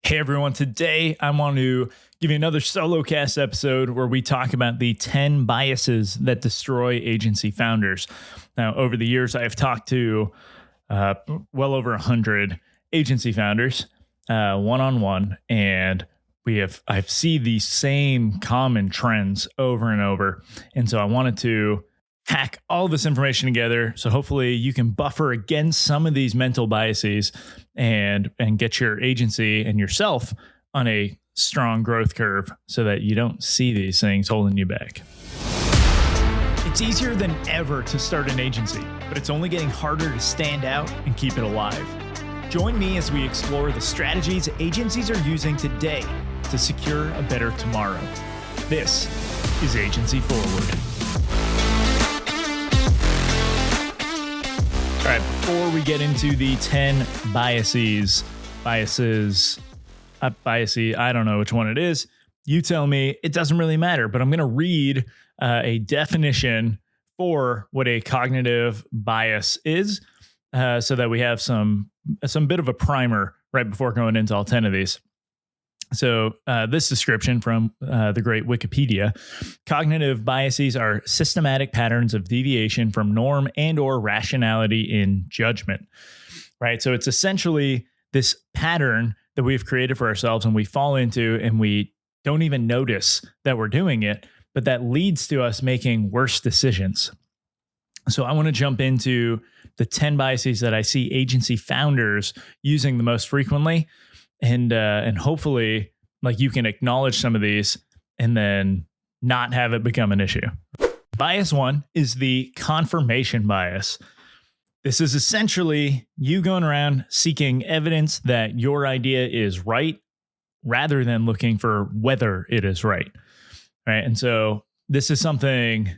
Hey everyone, today I want to give you another solocast episode where we talk about the 10 biases that destroy agency founders. Now, over the years, I've talked to well over 100 agency founders one-on-one, and I've seen these same common trends over and over. And so I wanted to hack all this information together so hopefully you can buffer against some of these mental biases and get your agency and yourself on a strong growth curve so that you don't see these things holding you back. It's easier than ever to start an agency, but it's only getting harder to stand out and keep it alive. Join me as we explore the strategies agencies are using today to secure a better tomorrow. This is Agency Forward. All right, before we get into the 10 biases, I don't know which one it is. You tell me. It doesn't really matter, but I'm going to read a definition for what a cognitive bias is so that we have some bit of a primer right before going into all 10 of these. So this description from the great Wikipedia: cognitive biases are systematic patterns of deviation from norm and or rationality in judgment, right? So it's essentially this pattern that we've created for ourselves and we fall into and we don't even notice that we're doing it, but that leads to us making worse decisions. So I want to jump into the 10 biases that I see agency founders using the most frequently. And hopefully, like, you can acknowledge some of these and then not have it become an issue. Bias one is the confirmation bias. This is essentially you going around seeking evidence that your idea is right rather than looking for whether it is right. Right. And so this is something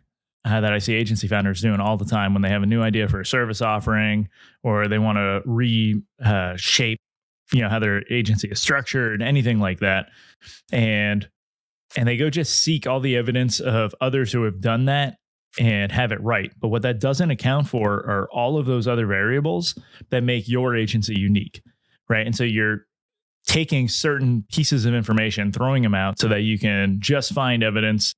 that I see agency founders doing all the time when they have a new idea for a service offering or they want to reshape how their agency is structured, anything like that. And they go just seek all the evidence of others who have done that and have it right. But what that doesn't account for are all of those other variables that make your agency unique, right? And so you're taking certain pieces of information, throwing them out so that you can just find evidence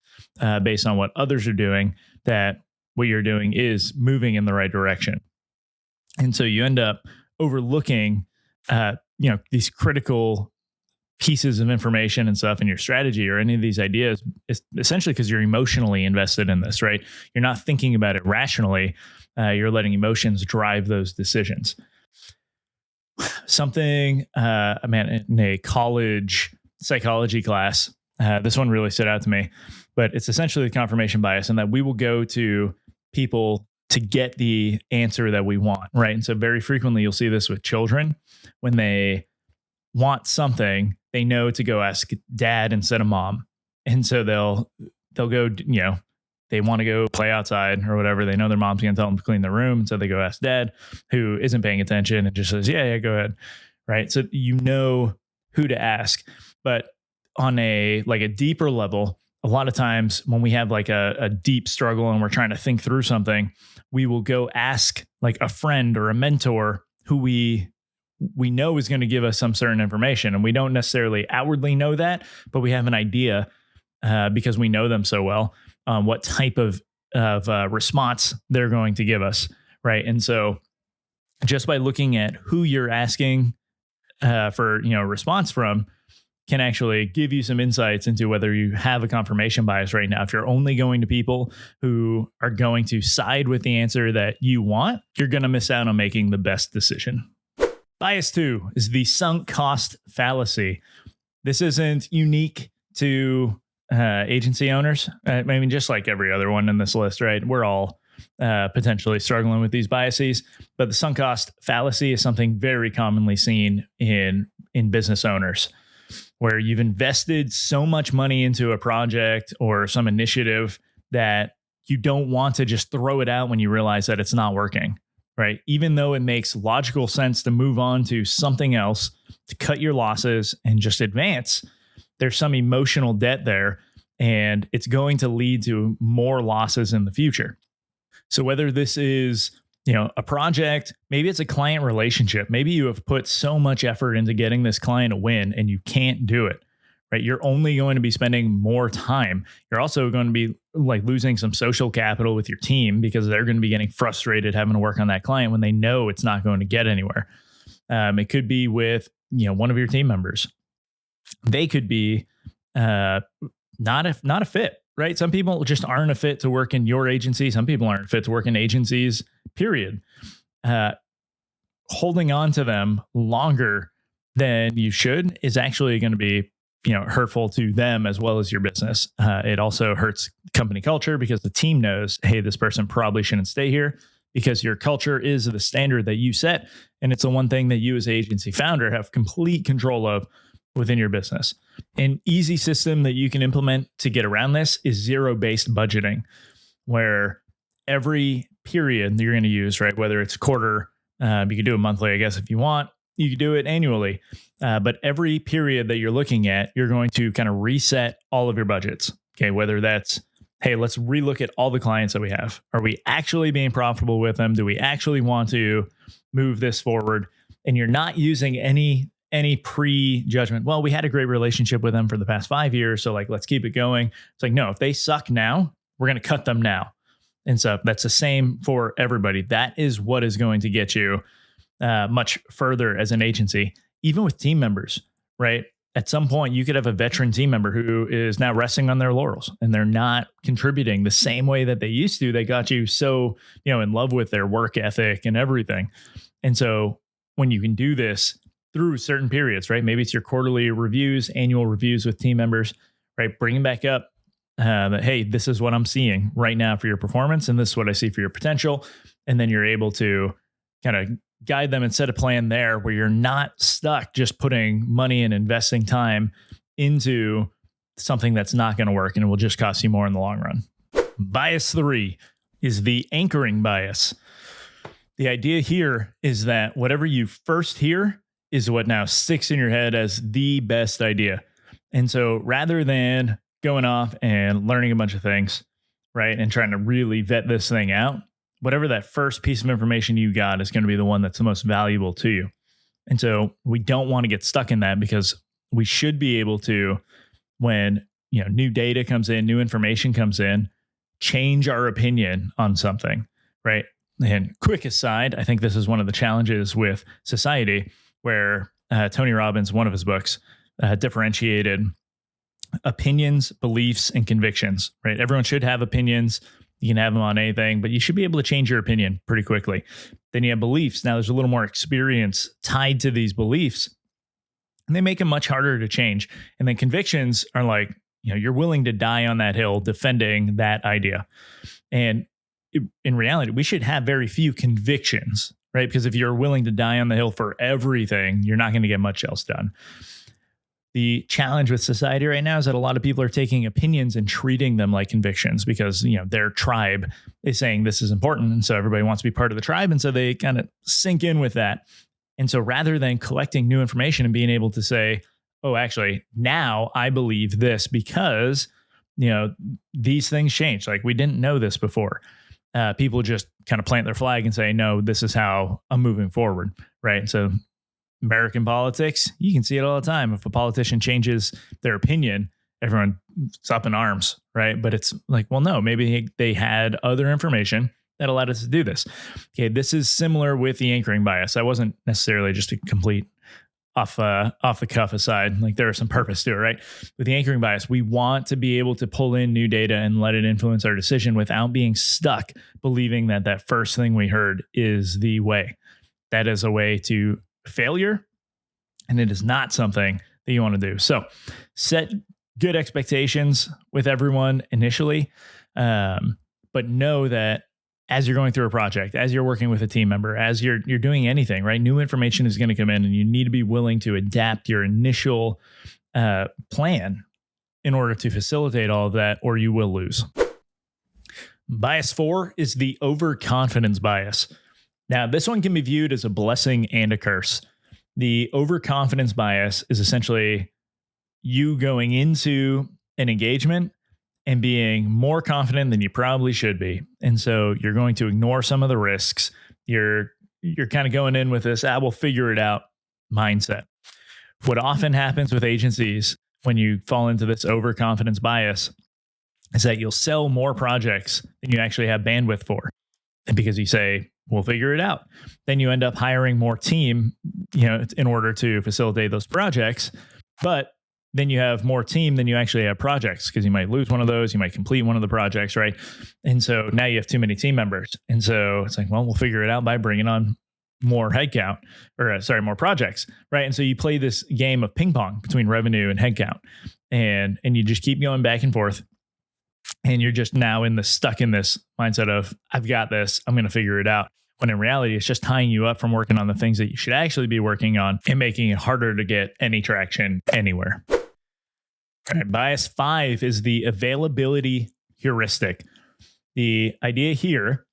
based on what others are doing that what you're doing is moving in the right direction. And so you end up overlooking these critical pieces of information and stuff in your strategy or any of these ideas, essentially because you're emotionally invested in this, right? You're not thinking about it rationally. You're letting emotions drive those decisions. Something, in a college psychology class, this one really stood out to me, but it's essentially the confirmation bias, and that we will go to people to get the answer that we want, right? And so very frequently you'll see this with children. When they want something, they know to go ask dad instead of mom. And so they'll go, they want to go play outside or whatever. They know their mom's going to tell them to clean the room. And so they go ask dad, who isn't paying attention and just says, yeah, go ahead. Right. So you know who to ask. But on a deeper level, a lot of times when we have like a deep struggle and we're trying to think through something, we will go ask like a friend or a mentor who we know is going to give us some certain information. And we don't necessarily outwardly know that, but we have an idea because we know them so well, what type of response they're going to give us, right? And so just by looking at who you're asking for a response from can actually give you some insights into whether you have a confirmation bias right now. If you're only going to people who are going to side with the answer that you want, you're going to miss out on making the best decision. Bias two is the sunk cost fallacy. This isn't unique to agency owners. I mean, just like every other one in this list, right? We're all potentially struggling with these biases, but the sunk cost fallacy is something very commonly seen in business owners, where you've invested so much money into a project or some initiative that you don't want to just throw it out when you realize that it's not working, right? Even though it makes logical sense to move on to something else, to cut your losses and just advance, there's some emotional debt there, and it's going to lead to more losses in the future. So whether this is a project, maybe it's a client relationship. Maybe you have put so much effort into getting this client a win and you can't do it, right? You're only going to be spending more time. You're also going to be like losing some social capital with your team because they're going to be getting frustrated having to work on that client when they know it's not going to get anywhere. It could be with, one of your team members. They could be not a fit, right? Some people just aren't a fit to work in your agency. Some people aren't fit to work in agencies, period. Holding on to them longer than you should is actually going to be, hurtful to them as well as your business. It also hurts company culture because the team knows, hey, this person probably shouldn't stay here because your culture is the standard that you set. And it's the one thing that you as agency founder have complete control of within your business. An easy system that you can implement to get around this is zero-based budgeting, where every period that you're going to use, right, whether it's quarter, you could do it monthly, I guess, if you want, you could do it annually. But every period that you're looking at, you're going to kind of reset all of your budgets. Okay. Whether that's, hey, let's relook at all the clients that we have. Are we actually being profitable with them? Do we actually want to move this forward? And you're not using any pre-judgment. Well, we had a great relationship with them for the past 5 years, so let's keep it going. It's like, no, if they suck now, we're going to cut them now. And so that's the same for everybody. That is what is going to get you much further as an agency, even with team members, right? At some point, you could have a veteran team member who is now resting on their laurels and they're not contributing the same way that they used to. They got you so, in love with their work ethic and everything. And so when you can do this through certain periods, right? Maybe it's your quarterly reviews, annual reviews with team members, right? Bringing back up that, hey, this is what I'm seeing right now for your performance, and this is what I see for your potential. And then you're able to kind of guide them and set a plan there where you're not stuck just putting money and investing time into something that's not going to work and it will just cost you more in the long run. Bias 3 is the anchoring bias. The idea here is that whatever you first hear is what now sticks in your head as the best idea. And so rather than going off and learning a bunch of things, right, and trying to really vet this thing out, whatever that first piece of information you got is going to be the one that's the most valuable to you. And so we don't want to get stuck in that because we should be able to, when new data comes in, new information comes in, change our opinion on something, right? And quick aside, I think this is one of the challenges with society where Tony Robbins, one of his books, differentiated opinions, beliefs, and convictions, right? Everyone should have opinions. You can have them on anything, but you should be able to change your opinion pretty quickly. Then you have beliefs. Now there's a little more experience tied to these beliefs, and they make them much harder to change. And then convictions are like, you're willing to die on that hill defending that idea. And in reality, we should have very few convictions, right? Because if you're willing to die on the hill for everything, you're not going to get much else done. The challenge with society right now is that a lot of people are taking opinions and treating them like convictions because, their tribe is saying this is important. And so everybody wants to be part of the tribe. And so they kind of sink in with that. And so rather than collecting new information and being able to say, oh, actually, now I believe this because, these things change. Like we didn't know this before. People just kind of plant their flag and say, no, this is how I'm moving forward. Right. So American politics, you can see it all the time. If a politician changes their opinion, everyone's up in arms, right? But it's like, well, no, maybe they had other information that allowed us to do this. Okay, this is similar with the anchoring bias. I wasn't necessarily just a complete off the cuff aside. Like there is some purpose to it, right? With the anchoring bias, we want to be able to pull in new data and let it influence our decision without being stuck believing that first thing we heard is the way. That is a way to failure, and it is not something that you want to do. So set good expectations with everyone initially, but know that as you're going through a project, as you're working with a team member, as you're doing anything, right, new information is going to come in and you need to be willing to adapt your initial plan in order to facilitate all of that, or you will lose. Bias 4 is the overconfidence bias. Now, this one can be viewed as a blessing and a curse. The overconfidence bias is essentially you going into an engagement and being more confident than you probably should be. And so you're going to ignore some of the risks You're kind of going in with this, we'll figure it out mindset. What often happens with agencies when you fall into this overconfidence bias is that you'll sell more projects than you actually have bandwidth for. And because you say, we'll figure it out, then you end up hiring more team, in order to facilitate those projects. But then you have more team than you actually have projects, because you might lose one of those, you might complete one of the projects, right? And so now you have too many team members. And so it's like, well, we'll figure it out by bringing on more headcount, more projects, right? And so you play this game of ping pong between revenue and headcount, and you just keep going back and forth. And you're just now stuck in this mindset of, I've got this, I'm going to figure it out. When in reality, it's just tying you up from working on the things that you should actually be working on and making it harder to get any traction anywhere. All right, bias 5 is the availability heuristic. The idea here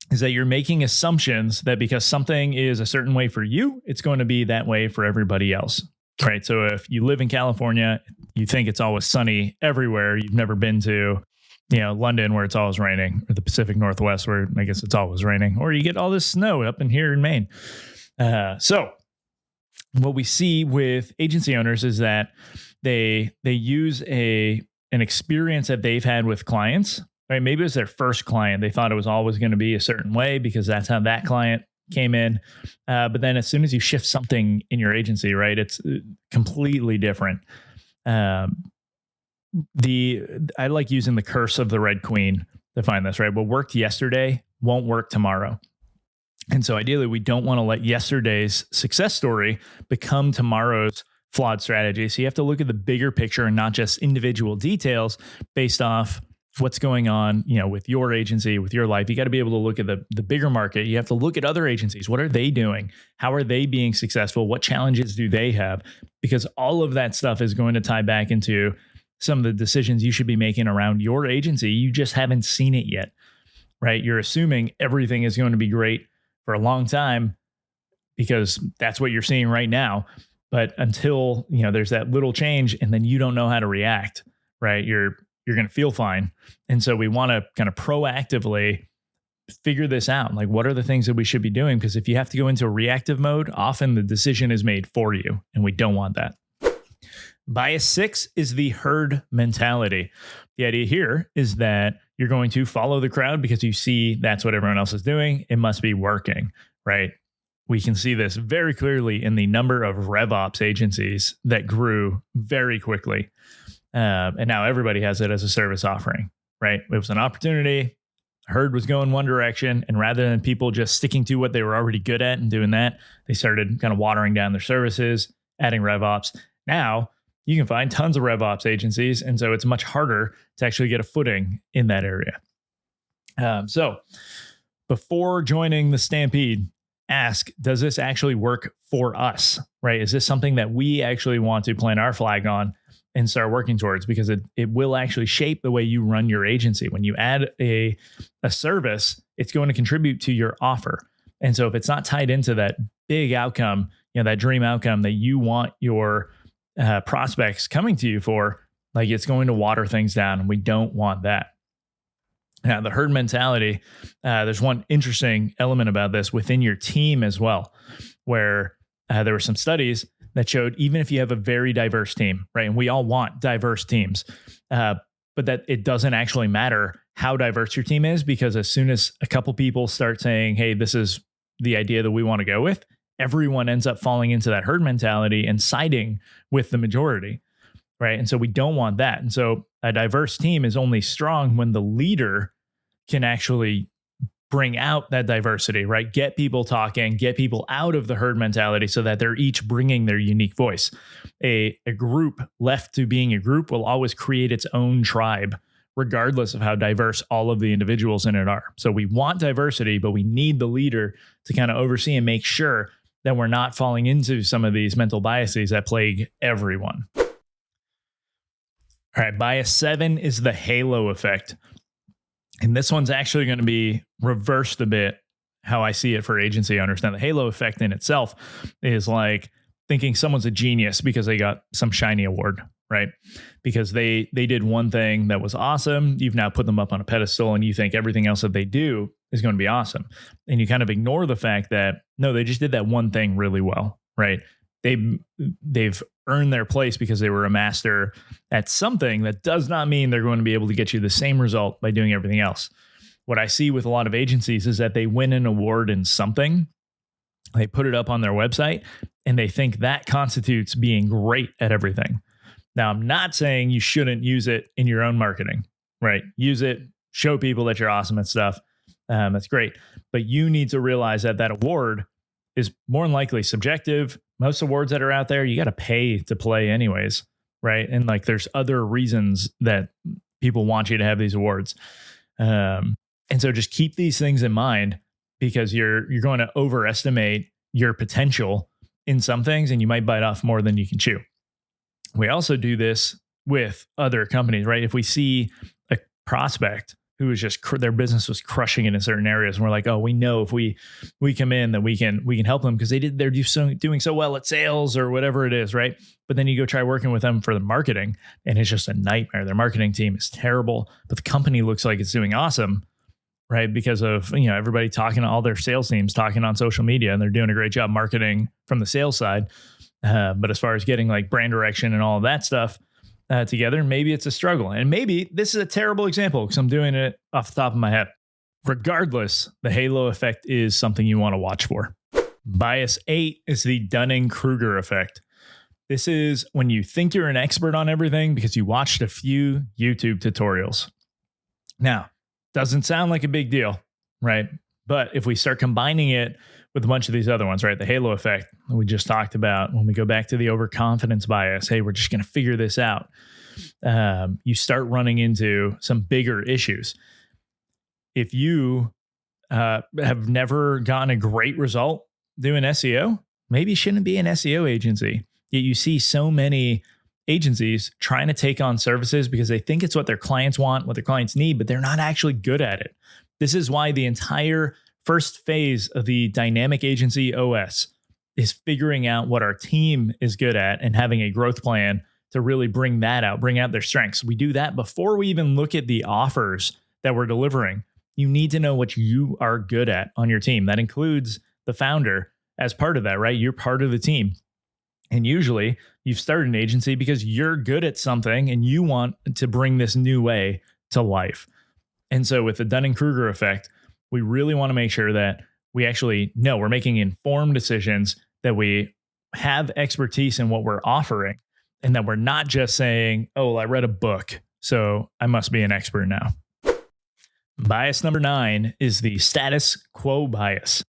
is that you're making assumptions that because something is a certain way for you, it's going to be that way for everybody else. Right. So if you live in California, you think it's always sunny everywhere. You've never been to, London, where it's always raining, or the Pacific Northwest, where I guess it's always raining, or you get all this snow up in here in Maine. So what we see with agency owners is that they use an experience that they've had with clients. Right. Maybe it was their first client. They thought it was always going to be a certain way because that's how that client came in. But then as soon as you shift something in your agency, right, it's completely different. I like using the curse of the Red Queen to find this, right? What worked yesterday won't work tomorrow. And so ideally, we don't want to let yesterday's success story become tomorrow's flawed strategy. So you have to look at the bigger picture and not just individual details based off what's going on, with your agency, with your life. You got to be able to look at the bigger market. You have to look at other agencies. What are they doing? How are they being successful? What challenges do they have? Because all of that stuff is going to tie back into some of the decisions you should be making around your agency. You just haven't seen it yet, right? You're assuming everything is going to be great for a long time because that's what you're seeing right now. But until, there's that little change and then you don't know how to react, right? You're going to feel fine. And so we want to kind of proactively figure this out. Like, what are the things that we should be doing? Because if you have to go into a reactive mode, often the decision is made for you, and we don't want that. Bias 6 is the herd mentality. The idea here is that you're going to follow the crowd because you see that's what everyone else is doing. It must be working, right? We can see this very clearly in the number of RevOps agencies that grew very quickly. And now everybody has it as a service offering, right? It was an opportunity. Herd was going one direction. And rather than people just sticking to what they were already good at and doing that, they started kind of watering down their services, adding RevOps. Now you can find tons of RevOps agencies. And so it's much harder to actually get a footing in that area. So before joining the Stampede, ask, does this actually work for us, right? Is this something that we actually want to plant our flag on and start working towards? Because it will actually shape the way you run your agency. When you add a service, it's going to contribute to your offer. And so if it's not tied into that big outcome, that dream outcome that you want your prospects coming to you for, like, it's going to water things down, and we don't want that. Now, the herd mentality, there's one interesting element about this within your team as well, where there were some studies that showed even if you have a very diverse team, right? And we all want diverse teams, but that it doesn't actually matter how diverse your team is, because as soon as a couple people start saying, hey, this is the idea that we want to go with, everyone ends up falling into that herd mentality and siding with the majority, right? And so we don't want that. And so a diverse team is only strong when the leader can actually bring out that diversity, right? Get people talking, get people out of the herd mentality so that they're each bringing their unique voice. A group left to being a group will always create its own tribe, regardless of how diverse all of the individuals in it are. So we want diversity, but we need the leader to kind of oversee and make sure that we're not falling into some of these mental biases that plague everyone. All right, bias 7 is the halo effect. And this one's actually going to be reversed a bit how I see it for agency owners. Now, the halo effect in itself is like thinking someone's a genius because they got some shiny award, right? Because they did one thing that was awesome. You've now put them up on a pedestal and you think everything else that they do is going to be awesome. And you kind of ignore the fact that, no, they just did that one thing really well, right? They've earned their place because they were a master at something. That does not mean they're going to be able to get you the same result by doing everything else. What I see with a lot of agencies is that they win an award in something, they put it up on their website, and they think that constitutes being great at everything. Now, I'm not saying you shouldn't use it in your own marketing, right? Use it, show people that you're awesome at stuff. That's great. But you need to realize that that award is more than likely subjective. Most awards that are out there, you got to pay to play anyways, right? And like there's other reasons that people want you to have these awards. And so just keep these things in mind, because you're going to overestimate your potential in some things and you might bite off more than you can chew. We also do this with other companies, right? If we see a prospect who is just their business was crushing it in certain areas, and we're like, oh, we know if we come in that we can help them because they're doing so well at sales or whatever it is, right? But then you go try working with them for the marketing, and it's just a nightmare. Their marketing team is terrible, but the company looks like it's doing awesome, right? Because of everybody talking to all their sales teams, talking on social media, and they're doing a great job marketing from the sales side. But as far as getting like brand direction and all of that stuff together, maybe it's a struggle. And maybe this is a terrible example because I'm doing it off the top of my head. Regardless, the halo effect is something you want to watch for. Bias 8 is the Dunning-Kruger effect. This is when you think you're an expert on everything because you watched a few YouTube tutorials. Now, doesn't sound like a big deal, right? But if we start combining it with a bunch of these other ones, right? The halo effect that we just talked about, when we go back to the overconfidence bias, hey, we're just going to figure this out. You start running into some bigger issues. If you have never gotten a great result doing SEO, maybe you shouldn't be an SEO agency. Yet you see so many agencies trying to take on services because they think it's what their clients want, what their clients need, but they're not actually good at it. This is why the entire first phase of the dynamic agency OS is figuring out what our team is good at and having a growth plan to really bring out their strengths. We do that before we even look at the offers that we're delivering. You need to know what you are good at on your team. That includes the founder as part of that, right? You're part of the team. And usually you've started an agency because you're good at something and you want to bring this new way to life. And so with the Dunning-Kruger effect, we really want to make sure that we actually know we're making informed decisions, that we have expertise in what we're offering, and that we're not just saying, oh, I read a book, so I must be an expert now. Bias number 9 is the status quo bias.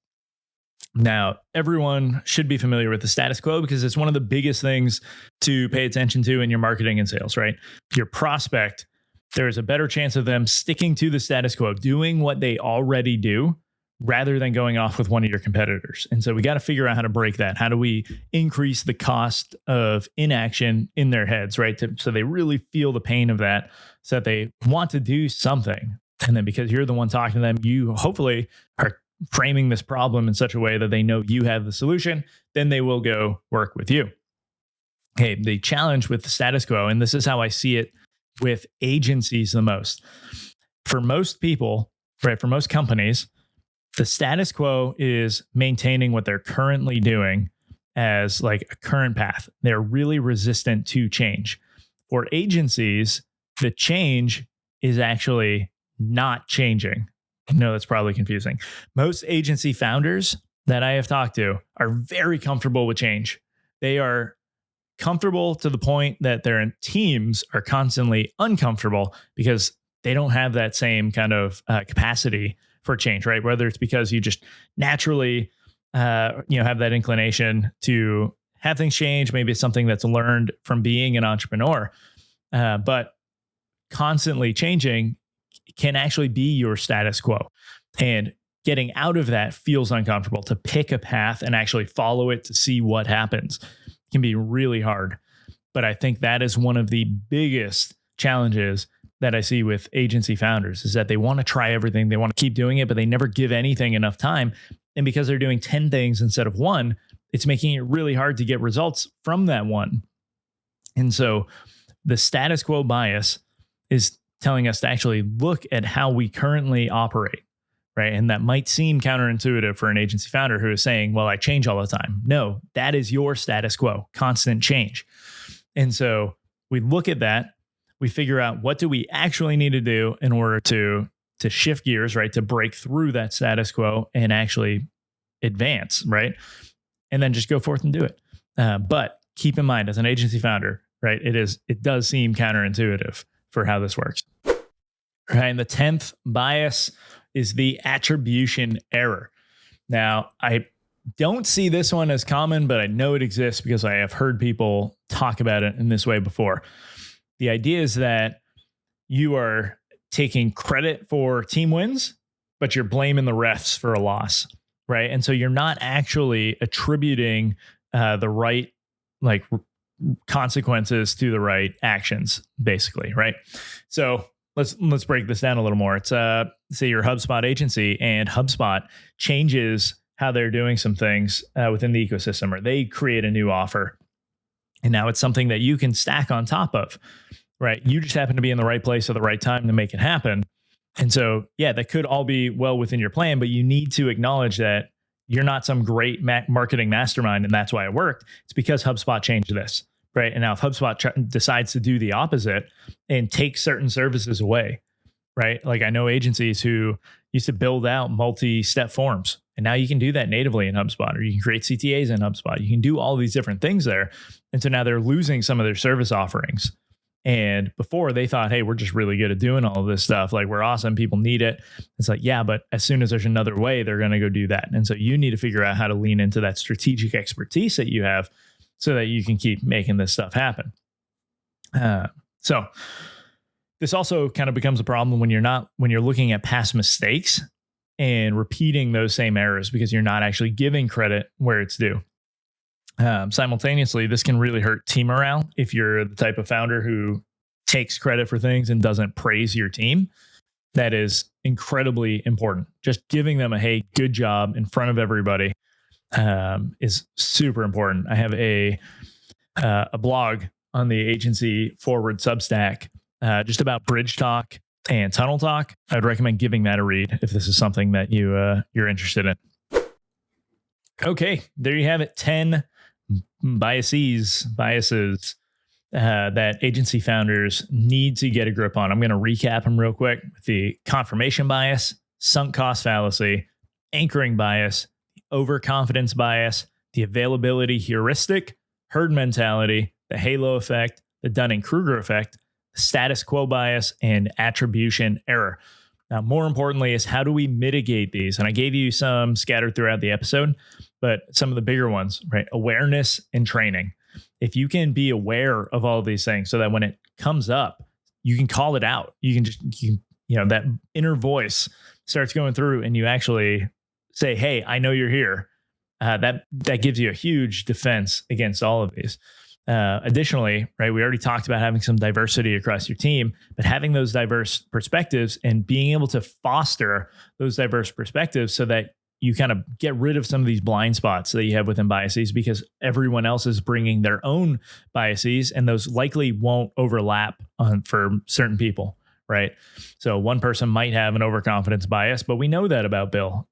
Now, everyone should be familiar with the status quo because it's one of the biggest things to pay attention to in your marketing and sales, right? Your prospect, there is a better chance of them sticking to the status quo, doing what they already do, rather than going off with one of your competitors. And so we got to figure out how to break that. How do we increase the cost of inaction in their heads, right? So they really feel the pain of that, so that they want to do something. And then because you're the one talking to them, you hopefully are framing this problem in such a way that they know you have the solution, then they will go work with you. Okay, the challenge with the status quo, and this is how I see it with agencies the most. For most people, right, for most companies, the status quo is maintaining what they're currently doing as like a current path. They're really resistant to change. For agencies, the change is actually not changing. No, that's probably confusing. Most agency founders that I have talked to are very comfortable with change. They are comfortable to the point that their teams are constantly uncomfortable because they don't have that same kind of capacity for change, right? Whether it's because you just naturally, have that inclination to have things change. Maybe it's something that's learned from being an entrepreneur, but constantly changing can actually be your status quo. And getting out of that feels uncomfortable. To pick a path and actually follow it to see what happens can be really hard. But I think that is one of the biggest challenges that I see with agency founders, is that they want to try everything. They want to keep doing it, but they never give anything enough time. And because they're doing 10 things instead of one, it's making it really hard to get results from that one. And so the status quo bias is telling us to actually look at how we currently operate, right? And that might seem counterintuitive for an agency founder who is saying, well, I change all the time. No, that is your status quo, constant change. And so we look at that, we figure out what do we actually need to do in order to shift gears, right? To break through that status quo and actually advance, right? And then just go forth and do it. But keep in mind, as an agency founder, right, it does seem counterintuitive for how this works. Right. And the 10th bias is the attribution error. Now, I don't see this one as common, but I know it exists because I have heard people talk about it in this way before. The idea is that you are taking credit for team wins, but you're blaming the refs for a loss, right? And so you're not actually attributing the right consequences to the right actions, basically, right? So let's break this down a little more. It's say you're a HubSpot agency and HubSpot changes how they're doing some things within the ecosystem, or they create a new offer. And now it's something that you can stack on top of, right? You just happen to be in the right place at the right time to make it happen. And so, yeah, that could all be well within your plan, but you need to acknowledge that you're not some great marketing mastermind and that's why it worked. It's because HubSpot changed this, right? And now if HubSpot decides to do the opposite and take certain services away, right? Like I know agencies who used to build out multi-step forms, and now you can do that natively in HubSpot, or you can create CTAs in HubSpot. You can do all these different things there. And so now they're losing some of their service offerings. And before they thought, hey, we're just really good at doing all of this stuff. Like we're awesome. People need it. It's like, yeah, but as soon as there's another way, they're going to go do that. And so you need to figure out how to lean into that strategic expertise that you have so that you can keep making this stuff happen. So this also kind of becomes a problem when you're looking at past mistakes and repeating those same errors because you're not actually giving credit where it's due. Simultaneously, this can really hurt team morale if you're the type of founder who takes credit for things and doesn't praise your team. That is incredibly important. Just giving them a, hey, good job in front of everybody is super important. I have a blog on the agency forward Substack just about bridge talk and tunnel talk. I would recommend giving that a read if this is something that you're interested in. Okay, there you have it. 10 biases that agency founders need to get a grip on. I'm going to recap them real quick. The confirmation bias, sunk cost fallacy, anchoring bias, overconfidence bias, the availability heuristic, herd mentality, the halo effect, the Dunning-Kruger effect, status quo bias, and attribution error. Now, more importantly is how do we mitigate these? And I gave you some scattered throughout the episode, but some of the bigger ones, right? Awareness and training. If you can be aware of all of these things so that when it comes up, you can call it out. You can that inner voice starts going through and you actually say, hey, I know you're here. That gives you a huge defense against all of these. Additionally, right, we already talked about having some diversity across your team, but having those diverse perspectives and being able to foster those diverse perspectives so that you kind of get rid of some of these blind spots that you have within biases because everyone else is bringing their own biases and those likely won't overlap for certain people, right? So one person might have an overconfidence bias, but we know that about Bill.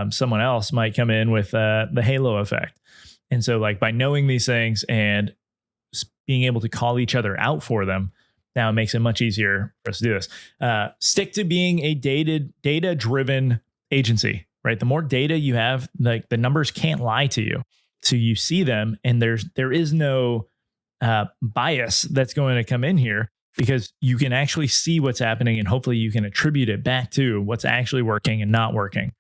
Someone else might come in with the halo effect. And so like by knowing these things and being able to call each other out for them, now it makes it much easier for us to do this. Stick to being a data-driven agency, right? The more data you have, like the numbers can't lie to you. So you see them and there is no bias that's going to come in here because you can actually see what's happening and hopefully you can attribute it back to what's actually working and not working.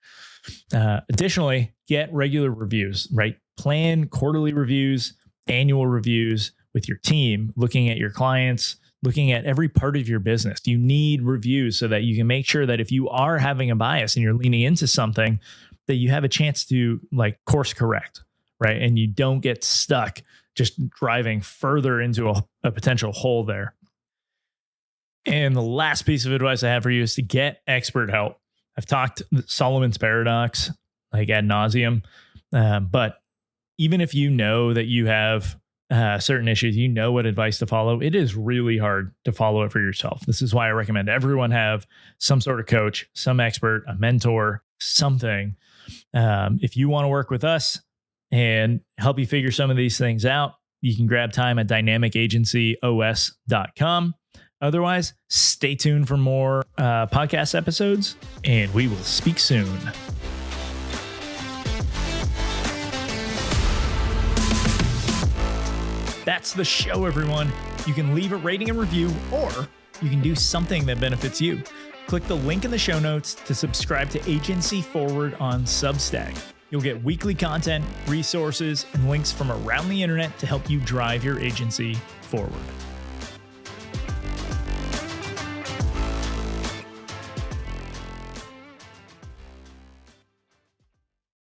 Additionally, get regular reviews, right? Plan quarterly reviews, annual reviews with your team, looking at your clients, looking at every part of your business. You need reviews so that you can make sure that if you are having a bias and you're leaning into something, that you have a chance to like course correct, right? And you don't get stuck just driving further into a potential hole there. And the last piece of advice I have for you is to get expert help. I've talked Solomon's paradox like ad nauseum, but even if you know that you have certain issues, you know what advice to follow, it is really hard to follow it for yourself. This is why I recommend everyone have some sort of coach, some expert, a mentor, something. If you want to work with us and help you figure some of these things out, you can grab time at dynamicagencyos.com. Otherwise, stay tuned for more podcast episodes, and we will speak soon. That's the show, everyone. You can leave a rating and review, or you can do something that benefits you. Click the link in the show notes to subscribe to Agency Forward on Substack. You'll get weekly content, resources, and links from around the internet to help you drive your agency forward.